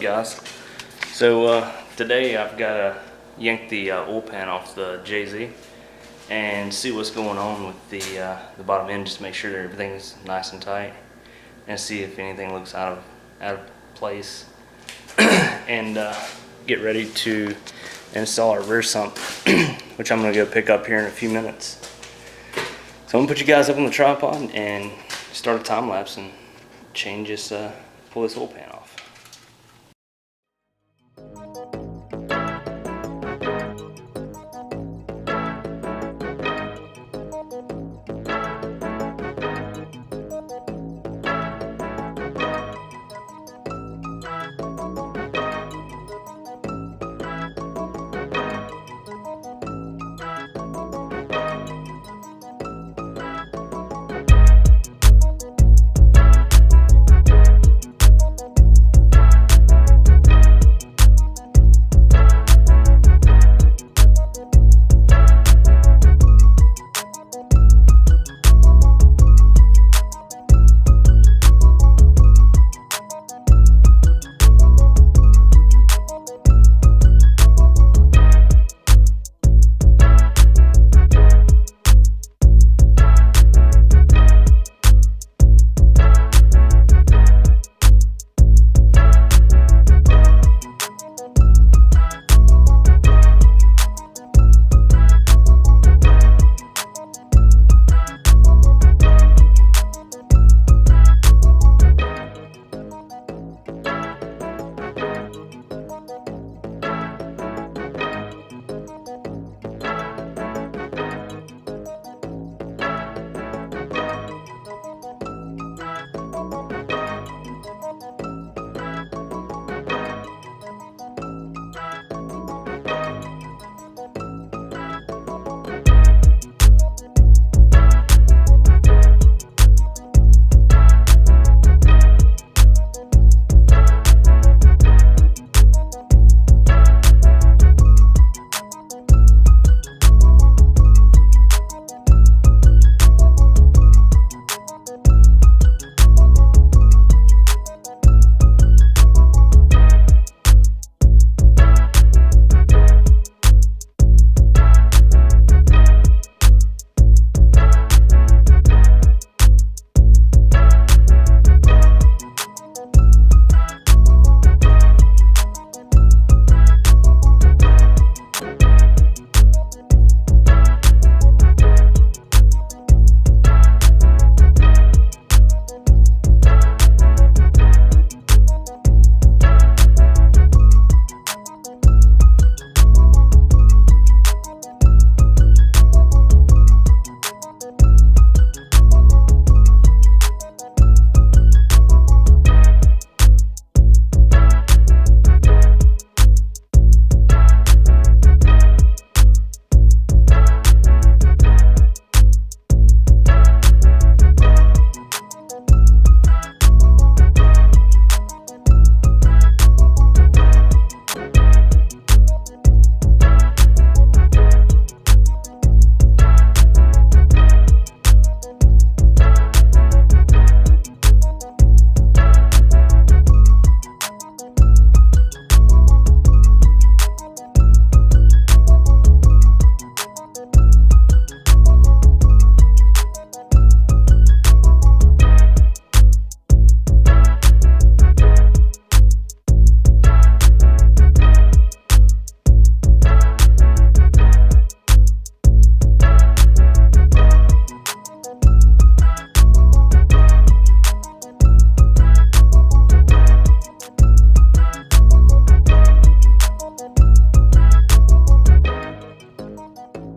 guys? So today I've got to yank the oil pan off the JZ and see what's going on with the bottom end, just to make sure that everything's nice and tight, and see if anything looks out of place, and get ready to install our rear sump, which I'm going to go pick up here in a few minutes. So I'm going to put you guys up on the tripod and start a time lapse and pull this oil pan off.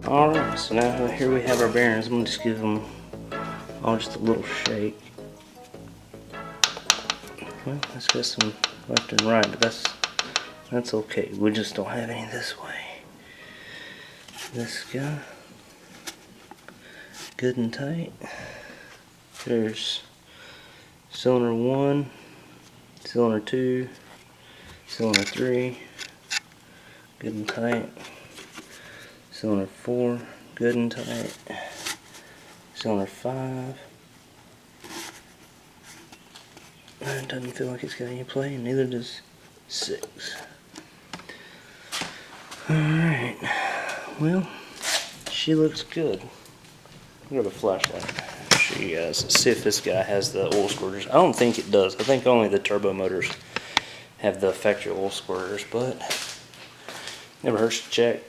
Alright, so now here we have our bearings. I'm going to just give them all just a little shake. Well, let's get some left and right, but that's okay. We just don't have any this way. This guy, good and tight. There's cylinder 1, cylinder 2, cylinder 3, good and tight. Cylinder 4, good and tight. Cylinder 5. It doesn't feel like it's got any play, and neither does 6. Alright, well, she looks good. Grab a flashlight. Show you guys. Let's see if this guy has the oil squirters. I don't think it does. I think only the turbo motors have the factory oil squirters, but never hurts to check.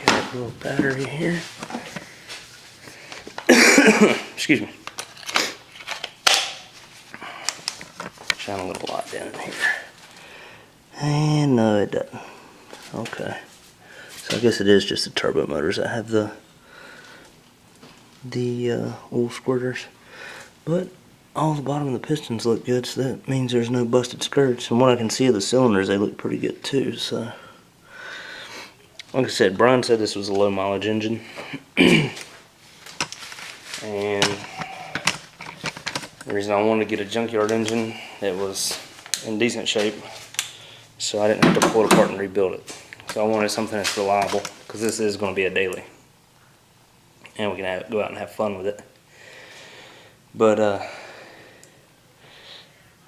Got a little battery here. Excuse me. Shine a little light down in here. And no, it doesn't. Okay. So I guess it is just the turbo motors that have the oil squirters. But all the bottom of the pistons look good, so that means there's no busted skirts. And what I can see of the cylinders, they look pretty good too. So, like I said, Bryan said this was a low mileage engine. And the reason I wanted to get a junkyard engine that was in decent shape, so I didn't have to pull it apart and rebuild it. So I wanted something that's reliable, because this is going to be a daily. And we can go out and have fun with it. But,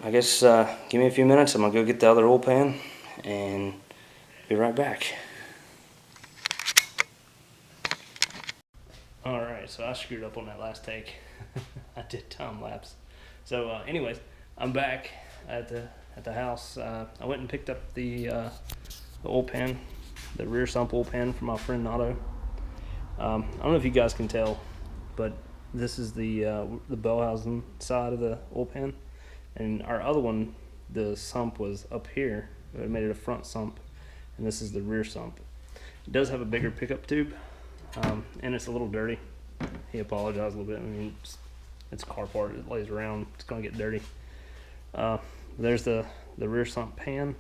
I guess, give me a few minutes. I'm going to go get the other oil pan and be right back. Alright, so I screwed up on that last take. I did time lapse. So, anyways, I'm back at the house. I went and picked up the oil pan, the rear sump oil pan from my friend Otto. I don't know if you guys can tell, but this is the bell housing side of the oil pan, and our other one, the sump was up here. It made it a front sump, and this is the rear sump. It does have a bigger pickup tube, and it's a little dirty. He apologized a little bit. I mean, it's a car part. It lays around. It's gonna get dirty. There's the rear sump pan,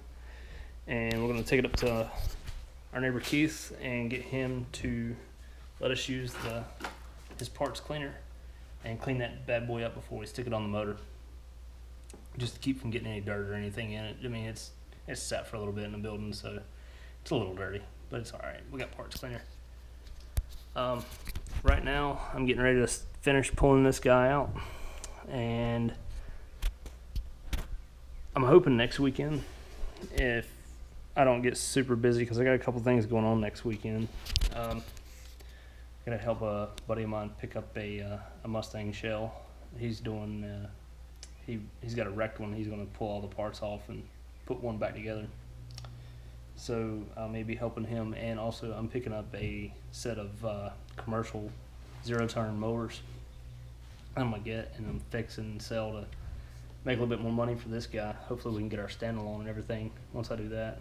and we're gonna take it up to our neighbor Keith and get him to let us use his parts cleaner and clean that bad boy up before we stick it on the motor, just to keep from getting any dirt or anything in it. I mean, it's sat for a little bit in the building, so it's a little dirty, but it's all right. We got parts cleaner. Right now, I'm getting ready to finish pulling this guy out, and I'm hoping next weekend, if I don't get super busy, because I got a couple things going on next weekend. Gonna help a buddy of mine pick up a Mustang shell. He's doing he's got a wrecked one. He's gonna pull all the parts off and put one back together. So I may be helping him, and also I'm picking up a set of commercial zero-turn mowers I'm gonna get and I'm fix and sell to make a little bit more money for this guy. Hopefully we can get our standalone and everything once I do that.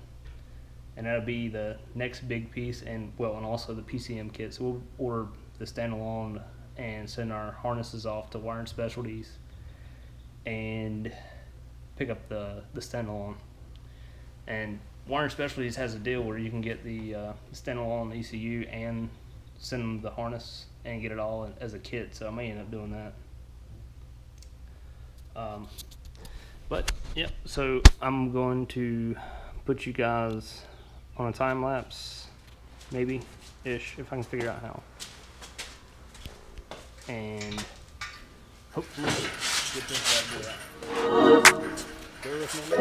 And that'll be the next big piece, and well, and also the PCM kit. So we'll order the standalone and send our harnesses off to Wiring Specialties and pick up the standalone. And Wiring Specialties has a deal where you can get the standalone ECU and send them the harness and get it all as a kit. So I may end up doing that. But yep. So I'm going to put you guys on a time lapse, maybe ish, if I can figure out how. And hopefully get this bad boy out. Bear with me.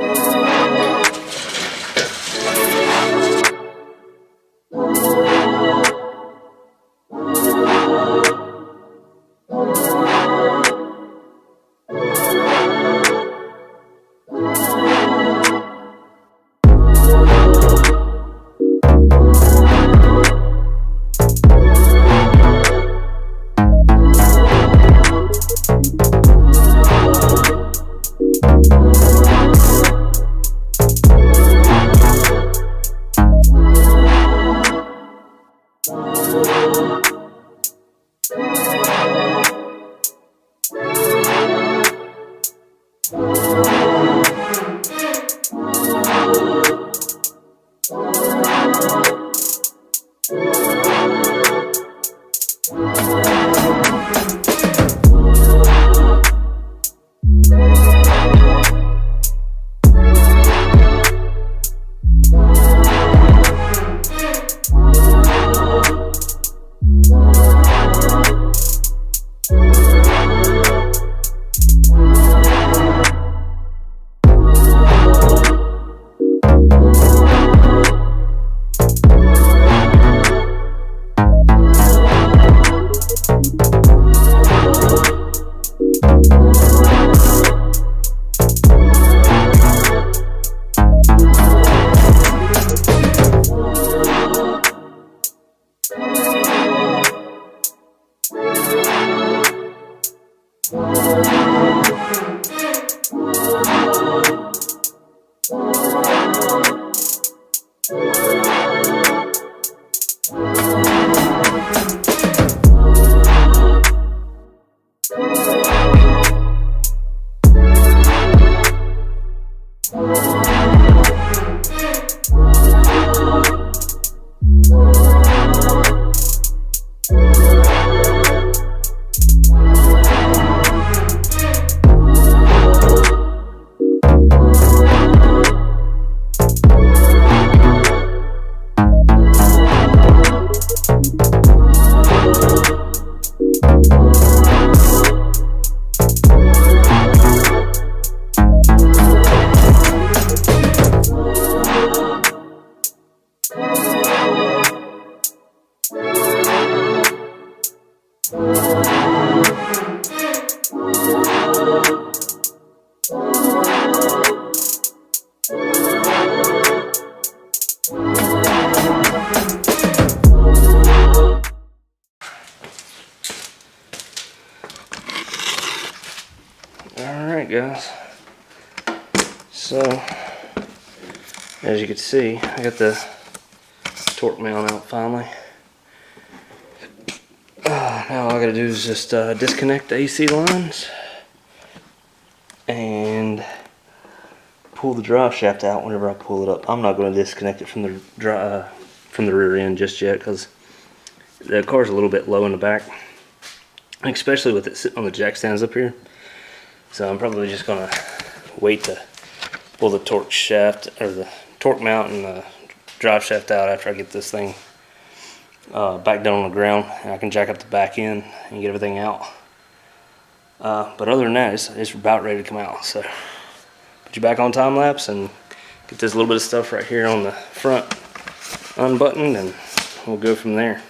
Alright guys, so as you can see, I got the torque mount out finally. Now all I gotta do is just disconnect the AC lines and pull the drive shaft out whenever I pull it up. I'm not going to disconnect it from the rear end just yet because the car's a little bit low in the back, especially with it sitting on the jack stands up here. So I'm probably just going to wait to pull the torque shaft or the torque mount and the drive shaft out after I get this thing back down on the ground, and I can jack up the back end and get everything out. But other than that, it's about ready to come out. So put you back on time lapse and get this little bit of stuff right here on the front unbuttoned, and we'll go from there.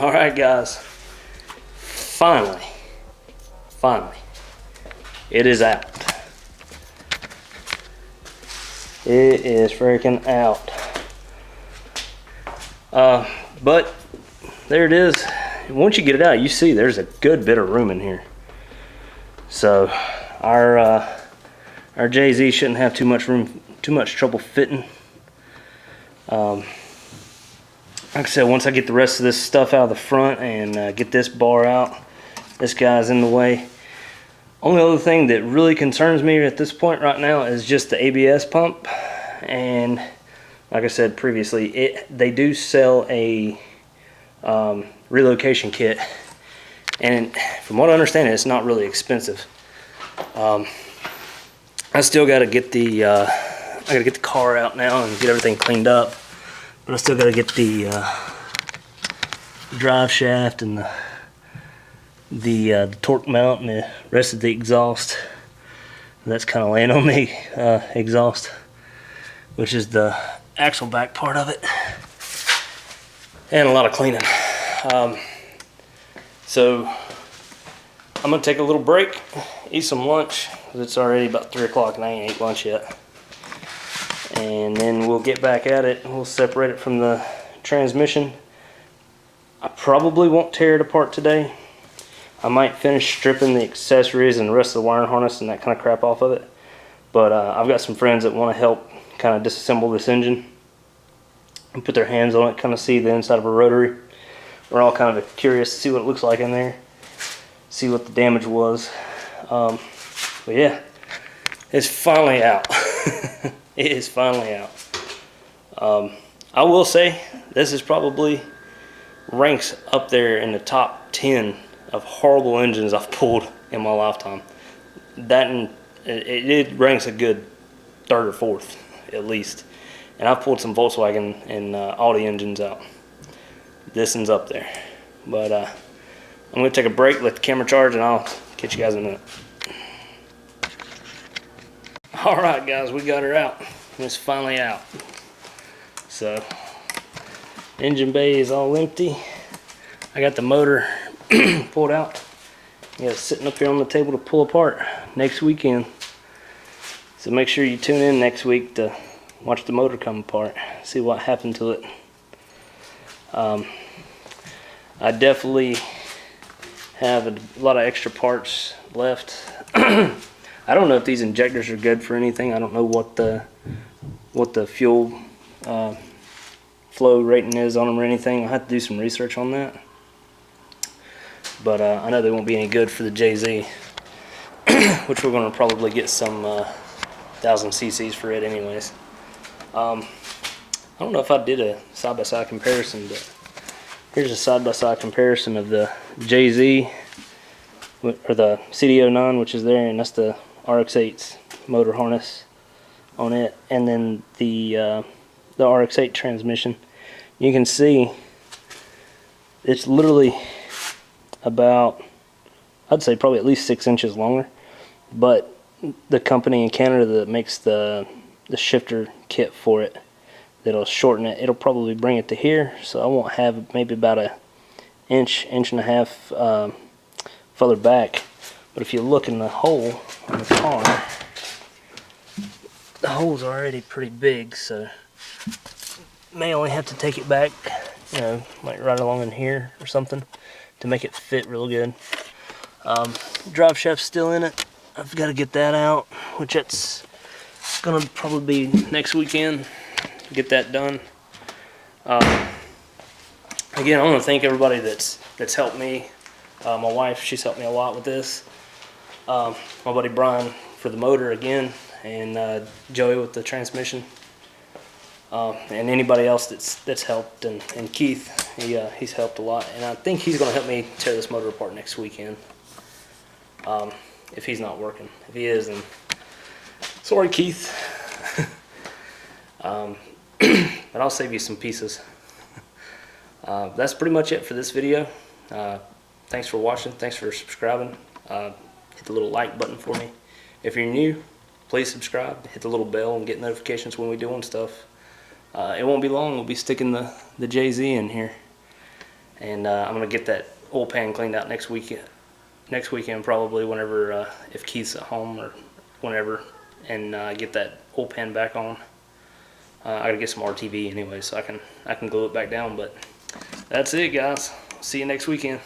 All right, guys, finally, it is out. It is freaking out. But there it is. Once you get it out, you see there's a good bit of room in here. So our JZ shouldn't have too much trouble fitting. Like I said, once I get the rest of this stuff out of the front and get this bar out, this guy's in the way. Only other thing that really concerns me at this point right now is just the ABS pump. And like I said previously, they do sell a relocation kit, and from what I understand, it's not really expensive. I still got to get the car out now and get everything cleaned up. But I still got to get the drive shaft and the torque mount and the rest of the exhaust. And that's kind of laying on the exhaust, which is the axle back part of it, and a lot of cleaning. So I'm gonna take a little break, eat some lunch, because it's already about 3 o'clock and I ain't ate lunch yet. And then we'll get back at it. We'll separate it from the transmission. I probably won't tear it apart today. I might finish stripping the accessories and the rest of the wiring harness and that kind of crap off of it. But I've got some friends that want to help kind of disassemble this engine and put their hands on it, kind of see the inside of a rotary. We're all kind of curious to see what it looks like in there, see what the damage was. But yeah, it's finally out. It is finally out. I will say this is probably ranks up there in the top 10 of horrible engines I've pulled in my lifetime. It ranks a good 3rd or 4th at least. And I've pulled some Volkswagen and Audi engines out. This one's up there. But I'm gonna take a break, let the camera charge, and I'll catch you guys in a minute. Alright guys, we got her out. It's finally out. So, engine bay is all empty. I got the motor pulled out. I got it sitting up here on the table to pull apart next weekend. So make sure you tune in next week to watch the motor come apart, see what happened to it. I definitely have a lot of extra parts left. I don't know if these injectors are good for anything. I don't know what the fuel flow rating is on them or anything. I'll have to do some research on that. But I know they won't be any good for the JZ, which we're going to probably get some 1000 cc's for it anyways. I don't know if I did a side-by-side comparison, but here's a side-by-side comparison of the JZ, or the CD09, which is there, and that's the RX-8's motor harness on it, and then the RX-8 transmission. You can see it's literally about, I'd say probably at least 6 inches longer, but the company in Canada that makes the shifter kit for it that'll shorten it. It'll probably bring it to here, so I won't have maybe about a inch and a half further back. But if you look in the hole on the car, the hole's already pretty big, so may only have to take it back, you know, like right along in here or something to make it fit real good. Drive shaft's still in it. I've got to get that out, which that's gonna probably be next weekend. Get that done. Again, I want to thank everybody that's helped me. My wife, she's helped me a lot with this. My buddy Bryan for the motor again, and Joey with the transmission, and anybody else that's helped, and Keith, he's helped a lot, and I think he's going to help me tear this motor apart next weekend. If he's not working. If he is, then sorry, Keith. But I'll save you some pieces. That's pretty much it for this video. Thanks for watching. Thanks for subscribing. Hit the little like button for me. If you're new, please subscribe. Hit the little bell and get notifications when we doing stuff. It won't be long. We'll be sticking the JZ in here, and I'm gonna get that oil pan cleaned out next weekend. Next weekend, probably, whenever if Keith's at home or whenever, and get that oil pan back on. I gotta get some RTV anyway, so I can glue it back down. But that's it, guys. See you next weekend.